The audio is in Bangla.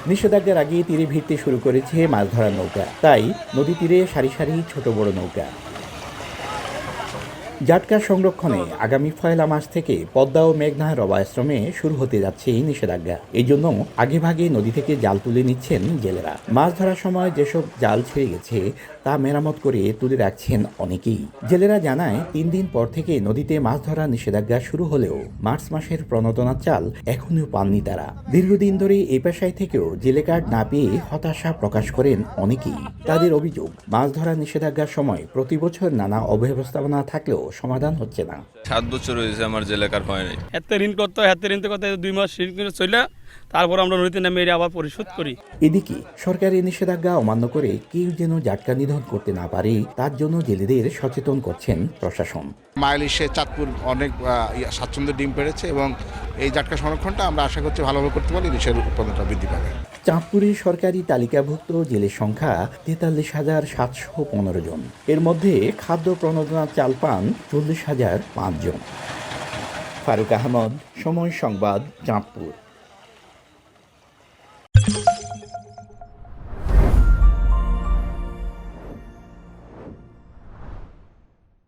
নিষেধাজ্ঞার আগে তীরে ভিড়তে শুরু করেছে মাছ ধরার নৌকা, তাই নদী তীরে সারি সারি ছোট বড় নৌকা। জাটকা সংরক্ষণে আগামী পয়লা মাস থেকে পদ্মা ও মেঘনার অভয়াশ্রমে শুরু হতে যাচ্ছে এই নিষেধাজ্ঞা। এই জন্য আগেভাগে নদী থেকে জাল তুলে নিচ্ছেন জেলেরা। মাছ ধরার সময় যেসব জাল ছেড়ে গেছে তা মেরামত করে তুলে রাখছেন অনেকেই। জেলেরা জানায় ৩ দিন পর থেকে নদীতে মাছ ধরার নিষেধাজ্ঞা শুরু হলেও মার্চ মাসের প্রণোদনার চাল এখনও পাননি তারা। দীর্ঘদিন ধরে এই পেশায় থেকেও জেলে কার্ড না পেয়ে হতাশা প্রকাশ করেন অনেকেই। তাদের অভিযোগ, মাছ ধরার নিষেধাজ্ঞার সময় প্রতি বছর নানা অব্যবস্থাপনা থাকলেও সমাধান হচ্ছে না। 7 বছর হয়েছে আমার জেলে কার্ড হয় নাই। এত ঋণ করতে হয়, এত ঋণ করতে 2 মাস ঋণ করে চলে, তারপর আমরা নদীতে নেমে আবার পরিশোধ করি। এদিকে সরকারি নিষেধাজ্ঞা অমান্য করে কেউ যেন জাটকা নিধন করতে না পারে তার জন্য জেলেদের সচেতন করছেন প্রশাসন। মাইলিশে চাঁদপুর অনেক স্বাচ্ছন্দ্যে ডিম পেড়েছে এবং এই জাটকা সংরক্ষণটা আমরা আশা করছি ভালোভাবে করতে পারলে ইলিশের উৎপাদনটা বৃদ্ধি পাবে। চাঁদপুরে সরকারি তালিকাভুক্ত জেলের সংখ্যা 43,715 জন। এর মধ্যে খাদ্য প্রণোদনার চাল পান 40,005 জন। ফারুক আহমদ, সময় সংবাদ, চাঁদপুর।